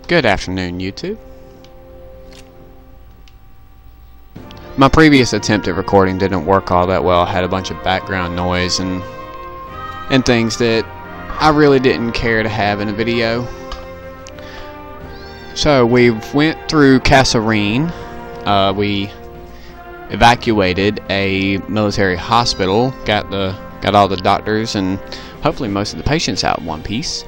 Good afternoon, YouTube. My previous attempt at recording didn't work all that well. I had a bunch of background noise and things that I really didn't care to have in a video. So we went through Kasserine. We evacuated a military hospital, got all the doctors and hopefully most of the patients out in one piece.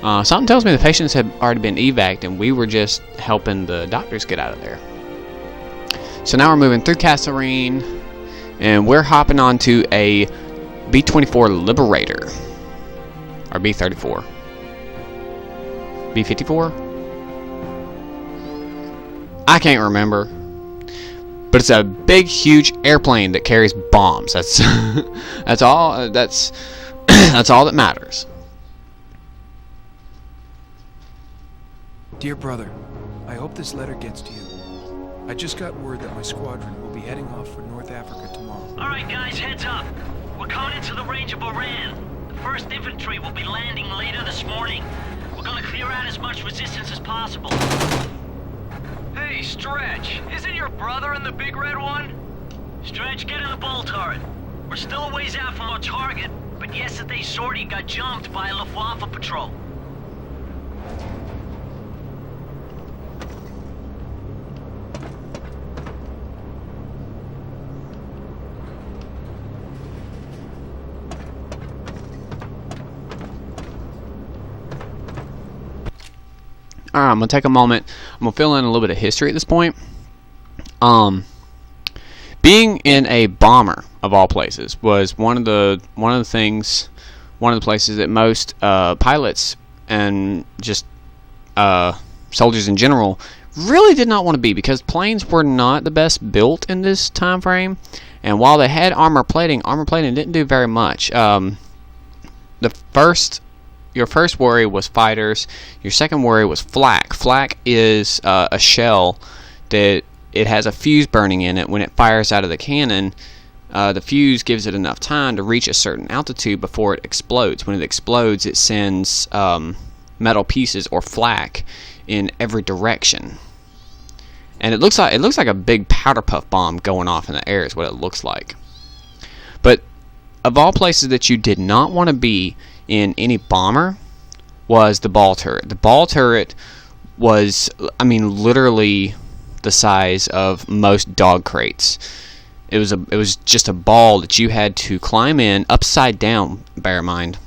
Something tells me the patients had already been evac'd and we were just helping the doctors get out of there. So now we're moving through Kasserine and we're hopping onto a B-24 Liberator. Or B-34. B-54? I can't remember. But it's a big, huge airplane that carries bombs. That's that's all that matters. Dear brother, I hope this letter gets to you. I just got word that my squadron will be heading off for North Africa tomorrow. Alright guys, heads up. We're coming into the range of Iran. The 1st Infantry will be landing later this morning. We're gonna clear out as much resistance as possible. Hey, Stretch, isn't your brother in the big red one? Stretch, get in the ball turret. We're still a ways out from our target, but yesterday's sortie got jumped by a Luftwaffe patrol. Alright, I'm going to take a moment. I'm going to fill in a little bit of history at this point. Being in a bomber, of all places, was one of the places that most pilots and just soldiers in general really did not want to be, because planes were not the best built in this time frame. And while they had armor plating didn't do very much. Your first worry was fighters. Your second worry was flak. Flak is a shell that it has a fuse burning in it. When it fires out of the cannon, the fuse gives it enough time to reach a certain altitude before it explodes. When it explodes, it sends metal pieces or flak in every direction. And it looks like a big powder puff bomb going off in the air is what it looks like. But of all places that you did not want to be in any bomber was the ball turret. The ball turret was, I mean, literally the size of most dog crates. It was just a ball that you had to climb in upside down, bear in mind.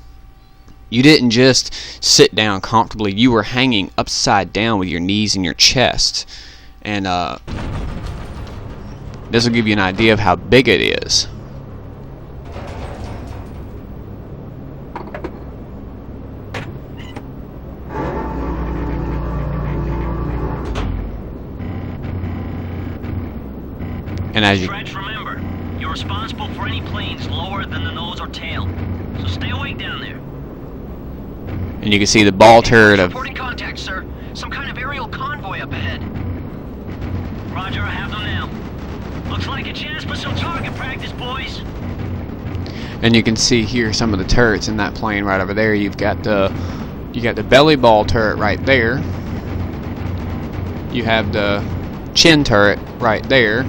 You didn't just sit down comfortably, you were hanging upside down with your knees in your chest. And this will give you an idea of how big it is. And as you Stretch, remember, you're responsible for any planes lower than the nose or tail. So stay awake down there. And you can see the ball turret of... Reporting contact, sir. Some kind of aerial convoy up ahead. Roger, I have them now. Looks like a chance for some target practice, boys. And you can see here some of the turrets in that plane right over there. You got the belly ball turret right there. You have the chin turret right there.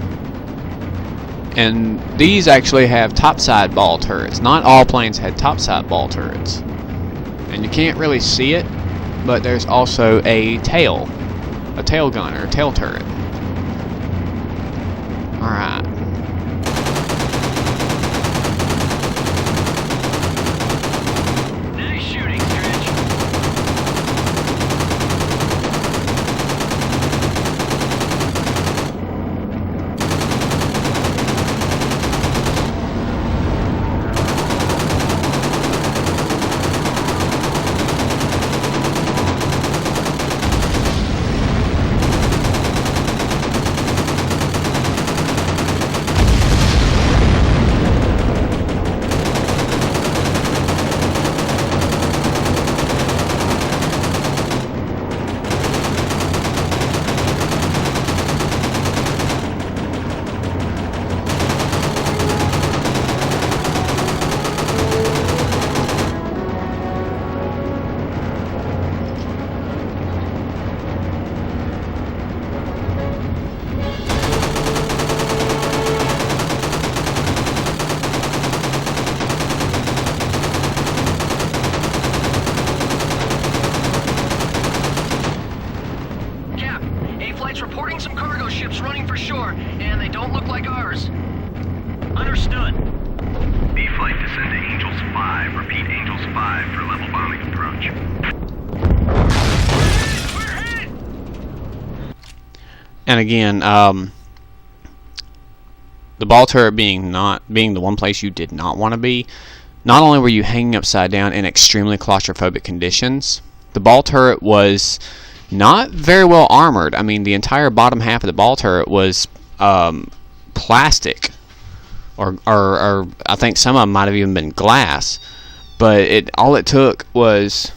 And these actually have topside ball turrets. Not all planes had topside ball turrets. And you can't really see it, but there's also a tail gun or a tail turret. Alright. Nice shooting, Stretch. flight's reporting some cargo ships running for shore, and they don't look like ours. Understood. B-Flight descend to Angels 5. Repeat, Angels 5 for level bombing approach. We're hit! And again, the ball turret being the one place you did not want to be, not only were you hanging upside down in extremely claustrophobic conditions, the ball turret was not very well armored. I mean, the entire bottom half of the ball turret was plastic, or I think some of them might have even been glass. But all it took was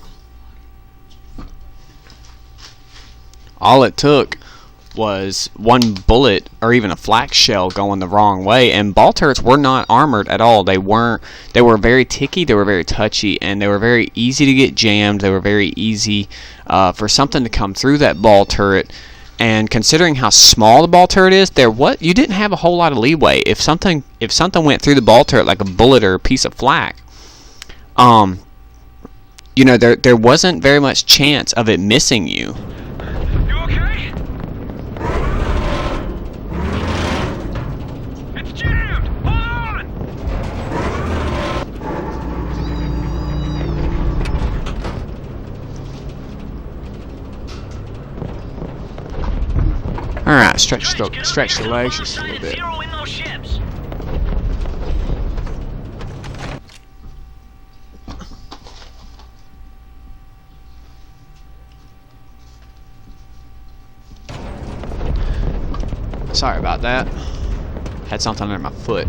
one bullet or even a flak shell going the wrong way, and ball turrets were not armored at all. They were very ticky, they were very touchy, and they were very easy to get jammed. They were very easy for something to come through that ball turret. And considering how small the ball turret is, you didn't have a whole lot of leeway. If something went through the ball turret like a bullet or a piece of flak, there wasn't very much chance of it missing you. You okay? It's jammed! Hold on! Alright, stretch the legs just a little bit. Zero in those ships. Sorry about that. Had something under my foot.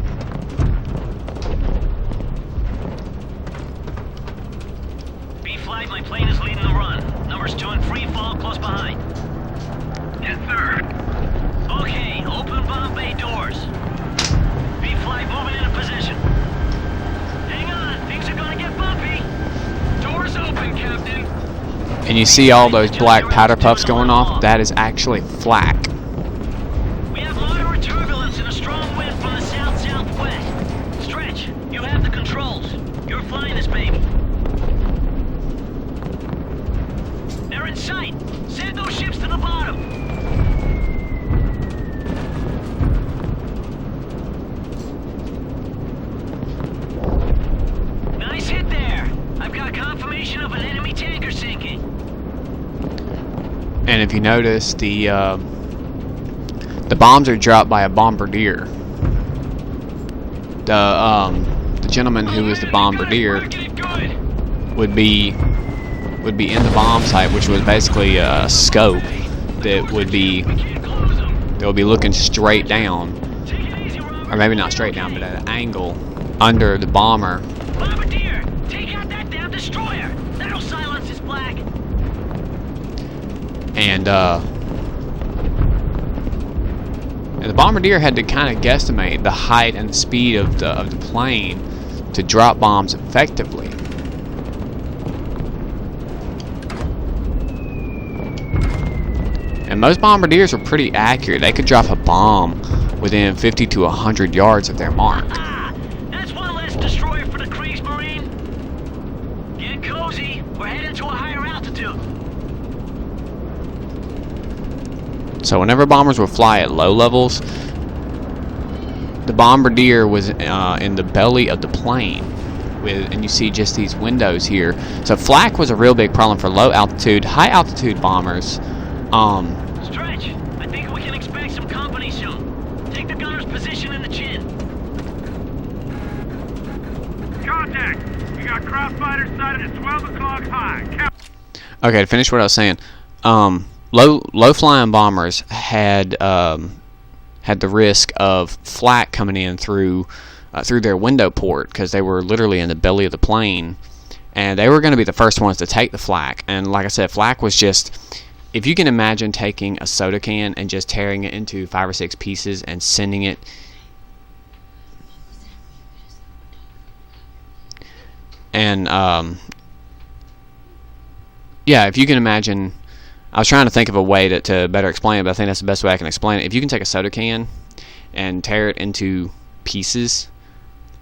B-Flight, my plane is leading the run. Numbers 2 and 3 fall close behind. Yes, sir. Okay, open bomb bay doors. B-Flight moving into position. Hang on, things are gonna get bumpy. Doors open, Captain. And you see all those black powder puffs going off? That is actually flak. We have moderate turbulence and a strong wind from the south-southwest. Stretch, you have the controls. You're flying this baby. They're in sight. Send those ships to the bottom. Nice hit there. I've got confirmation of an enemy tanker sinking. And if you notice, the bombs are dropped by a bombardier. The gentleman who was the bombardier would be in the bomb site, which was basically a scope that would be looking straight down, or maybe not straight down, but at an angle under the bomber. Bombardier, take out that damn destroyer. That'll silence his black. And the bombardier had to kind of guesstimate the height and the speed of the plane to drop bombs effectively. And most bombardiers were pretty accurate. They could drop a bomb within 50 to 100 yards of their mark. Ah, that's one less destroyer for the Kriegsmarine. Get cozy. We're heading to a higher altitude. So whenever bombers would fly at low levels, the bombardier was in the belly of the plane, and you see just these windows here. So flak was a real big problem for low altitude. High altitude bombers. Stretch, I think we can expect some company soon. Take the gunner's position in the chin. Contact! We got crossfighters sighted at 12 o'clock high. Okay, to finish what I was saying, low flying bombers had the risk of flak coming in through their window port, because they were literally in the belly of the plane, and they were going to be the first ones to take the flak. And like I said, flak was just, if you can imagine taking a soda can and just tearing it into 5 or 6 pieces and sending it and yeah, if you can imagine, I was trying to think of a way to better explain it, but I think that's the best way I can explain it. If you can take a soda can and tear it into pieces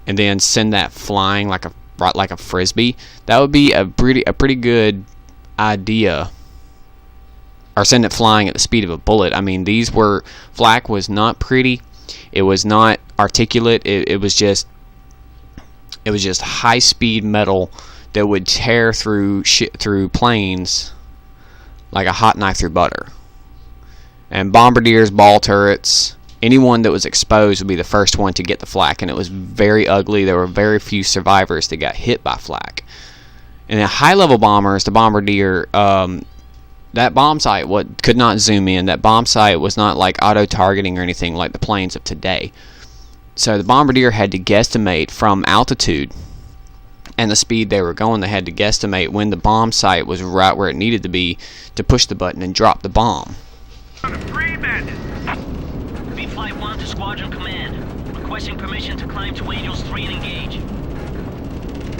and then send that flying like a frisbee, that would be a pretty good idea, or send it flying at the speed of a bullet. I mean, flak was not pretty. It was not articulate. It was just high-speed metal that would tear through planes like a hot knife through butter. And bombardiers, ball turrets, anyone that was exposed would be the first one to get the flak, and it was very ugly. There were very few survivors that got hit by flak. And the high-level bombers, the bombardier, that bomb sight could not zoom in. That bomb sight was not like auto-targeting or anything like the planes of today. So the bombardier had to guesstimate from altitude and the speed they were going. They had to guesstimate when the bomb sight was right where it needed to be to push the button and drop the bomb. B-Flight 1 to Squadron Command. Requesting permission to climb to Angels 3 and engage.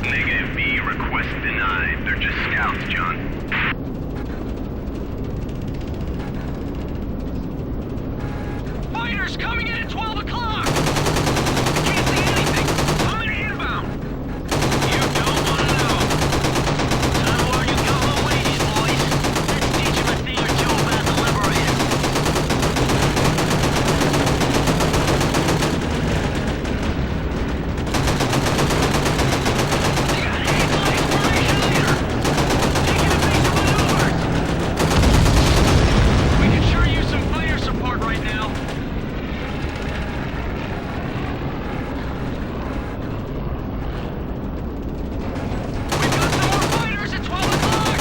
Negative B, request denied. They're just scouts, John. Fighters coming in at 12 o'clock! I can't see anything! How many inbound? You don't want to know. Time to learn you go-go wages, boys. Let's teach them a thing or two about the Liberator. They got an Eagle exploration leader! Taking evasive maneuvers! We can sure use some fighter support right now. We've got some more fighters at 12 o'clock!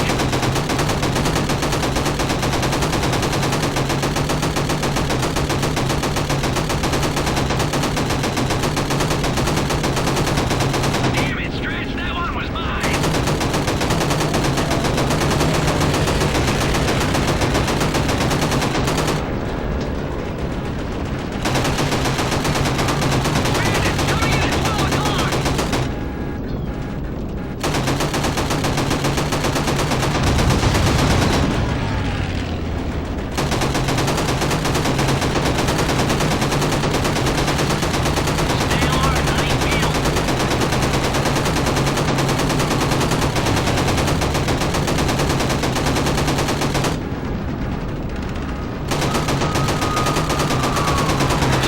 Damn it, Stretch, that one was mine! Bandits coming in at 12 o'clock! Stay alert, honey field.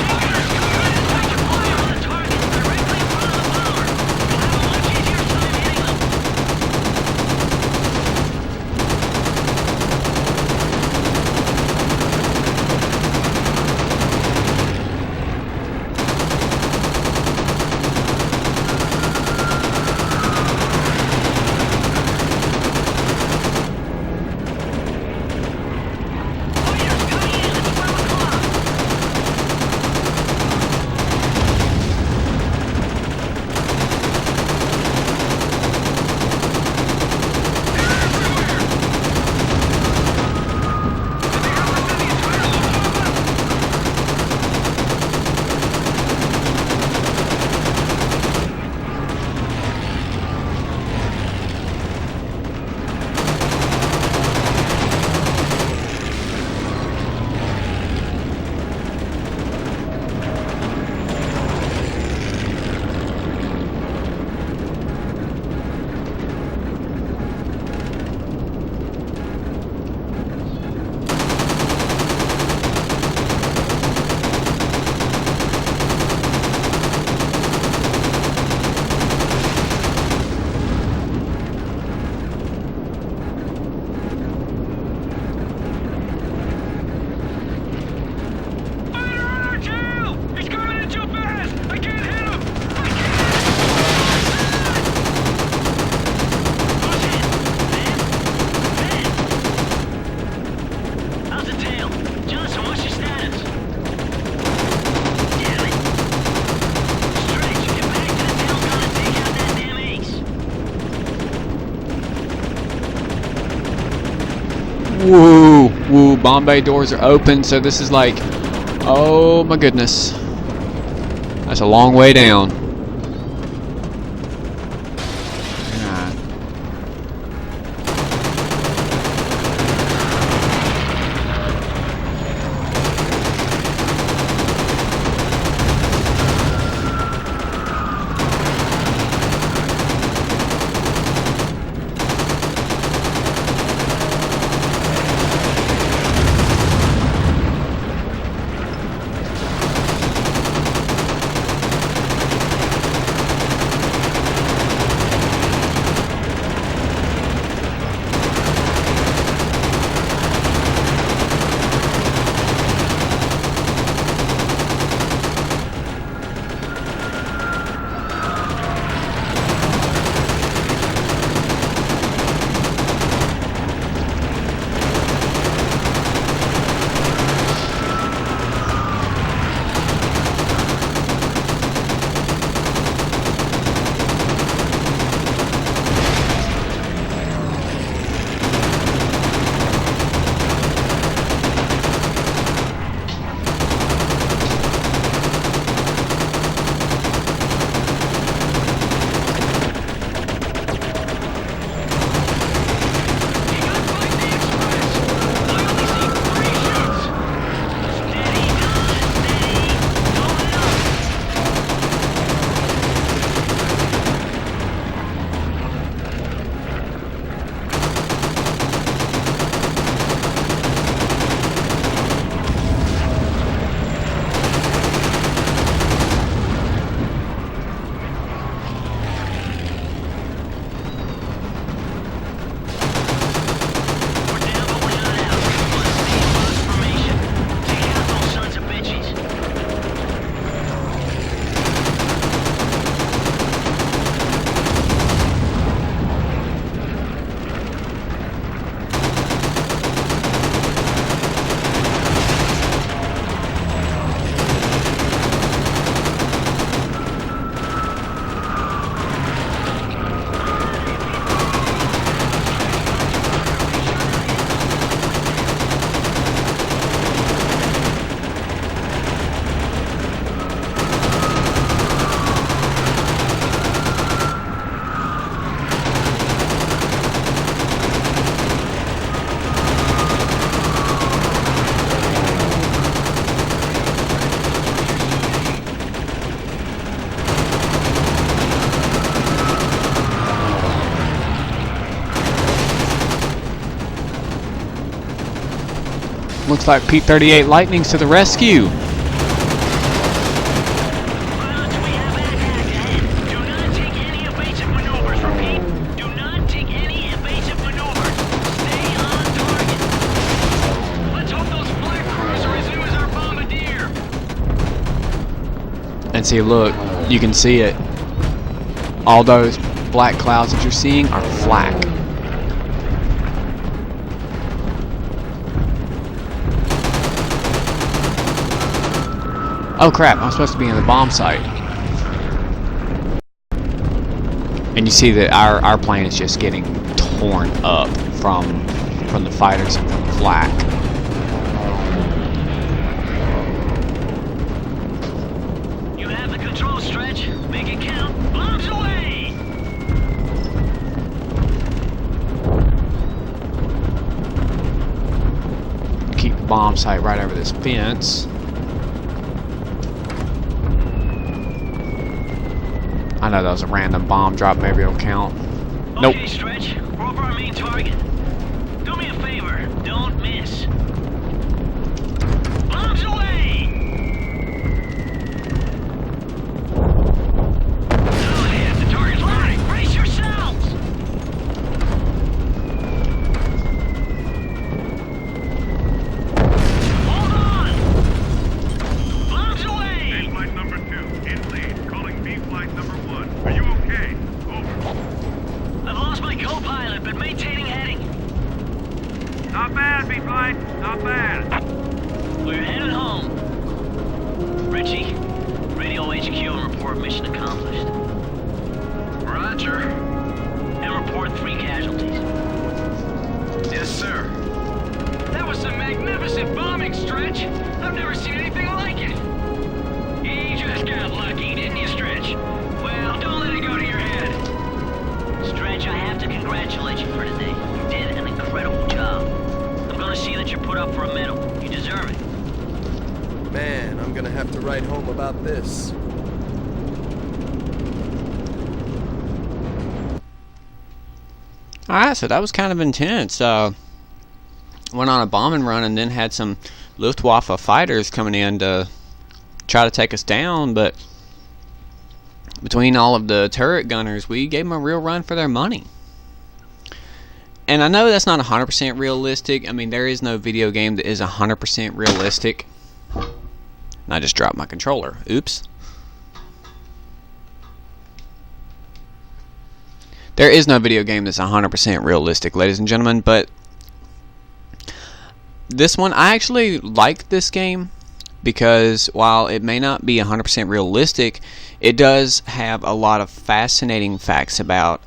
Shooters coming in and take your fire on the targets directly in front of the bomber. You'll have a much easier time hitting them. Fighters coming in at 12 o'clock. Fighter on our tail! He's coming in too fast! I can't hit him! I can't! Who's hit? Ben? How's the tail? Johnson, what's your status? Damn it. Stretch, get back to the tail gun and take out that damn ace. Woo! Woo! Bomb bay doors are open, so this is like, oh my goodness. That's a long way down. God. Looks like P-38 Lightning's to the rescue. And see, look, you can see it. All those black clouds that you're seeing are flak. Oh crap, I'm supposed to be in the bomb site. And you see that our plane is just getting torn up from the fighters and from the flak. You have the control, Stretch. Make it count. Bombs away! Keep the bomb site right over this fence. I know that was a random bomb drop. Maybe it'll count. Nope. Okay, Stretch. We're over our main target. Do me a favor. Don't miss. Bombs away! Oh, yeah, the target's running. Brace yourselves! Hold on! Bombs away! Flight number 2, in lead, calling B flight number 1. Are you okay? Over. I've lost my co-pilot, but maintaining heading. Not bad, B flight. Not bad. We're headed home. Richie, radio HQ and report mission accomplished. Roger. And report 3 casualties. Yes, sir. That was some magnificent bombing, Stretch. I've never seen anything like it. You just got lucky, didn't you, Stretch? Well, don't let it go to your head. Stretch, I have to congratulate you for today. You did an incredible job. I'm gonna see that you're put up for a medal. You deserve it. Man, I'm gonna have to write home about this. Alright, so that was kind of intense. Went on a bombing run and then had some Luftwaffe fighters coming in to try to take us down, but between all of the turret gunners, we gave them a real run for their money. And I know that's not 100% realistic. I mean, there is no video game that is 100% realistic. And I just dropped my controller. Oops. There is no video game that's 100% realistic, ladies and gentlemen, but this one, I actually like this game because while it may not be 100% realistic, it does have a lot of fascinating facts about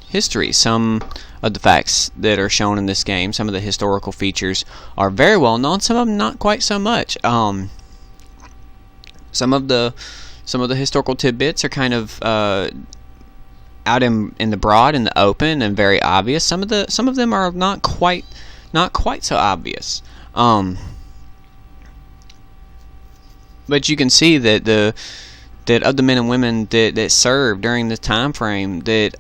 history. Some of the facts that are shown in this game, some of the historical features are very well known, some of them not quite so much. Some of the historical tidbits are kind of out in the broad, in the open, and very obvious. Some of them are not quite so obvious. But you can see that of the men and women that served during this time frame, that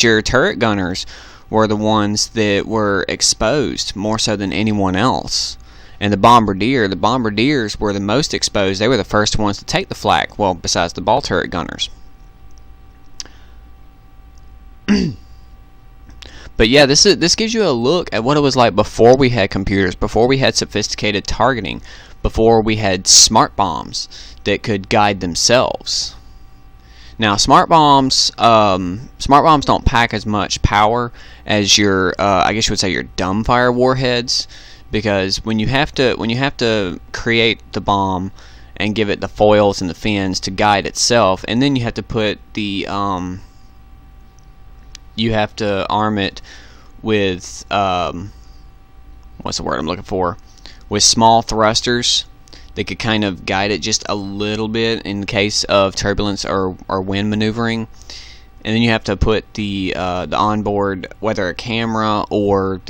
your turret gunners were the ones that were exposed more so than anyone else. And the bombardiers were the most exposed. They were the first ones to take the flak, well, besides the ball turret gunners. But yeah, this gives you a look at what it was like before we had computers, before we had sophisticated targeting, before we had smart bombs that could guide themselves. Now, smart bombs don't pack as much power as your, I guess you would say, your dumbfire warheads, because when you have to create the bomb and give it the foils and the fins to guide itself, and then you have to put the you have to arm it with what's the word I'm looking for? With small thrusters that could kind of guide it just a little bit in case of turbulence or wind maneuvering. And then you have to put the onboard, whether a camera or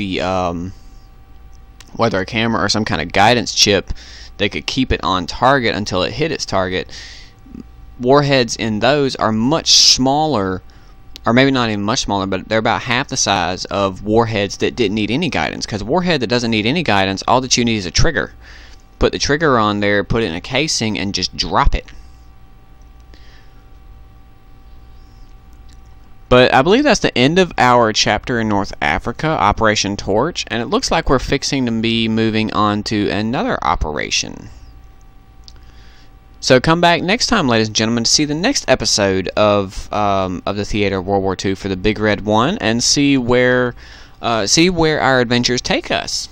some kind of guidance chip that could keep it on target until it hit its target. Warheads in those are much smaller or maybe not even much smaller, but they're about half the size of warheads that didn't need any guidance. Because a warhead that doesn't need any guidance, all that you need is a trigger. Put the trigger on there, put it in a casing, and just drop it. But I believe that's the end of our chapter in North Africa, Operation Torch, and it looks like we're fixing to be moving on to another operation. So come back next time, ladies and gentlemen, to see the next episode of the Theater of World War II for the Big Red One, and see where our adventures take us.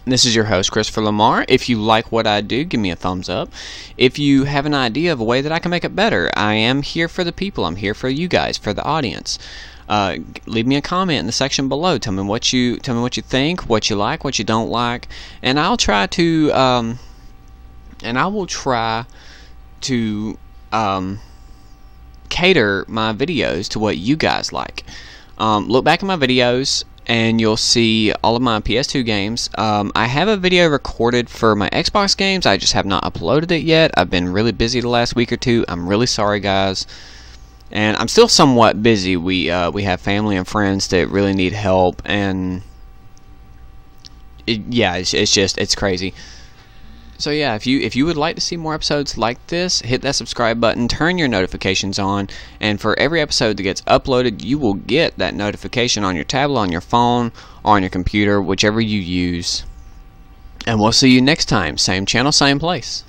This is your host, Christopher Lamar. If you like what I do, give me a thumbs up. If you have an idea of a way that I can make it better, I am here for the people. I'm here for you guys, for the audience. Leave me a comment in the section below. Tell me what you think, what you like, what you don't like, and I'll try to cater my videos to what you guys like. Look back at my videos and you'll see all of my PS2 games. I have a video recorded for my Xbox games. I just have not uploaded it yet. I've been really busy the last week or two. I'm really sorry, guys. And I'm still somewhat busy. We have family and friends that really need help, and it's crazy. So yeah, if you would like to see more episodes like this, hit that subscribe button, turn your notifications on, and for every episode that gets uploaded, you will get that notification on your tablet, on your phone, or on your computer, whichever you use. And we'll see you next time. Same channel, same place.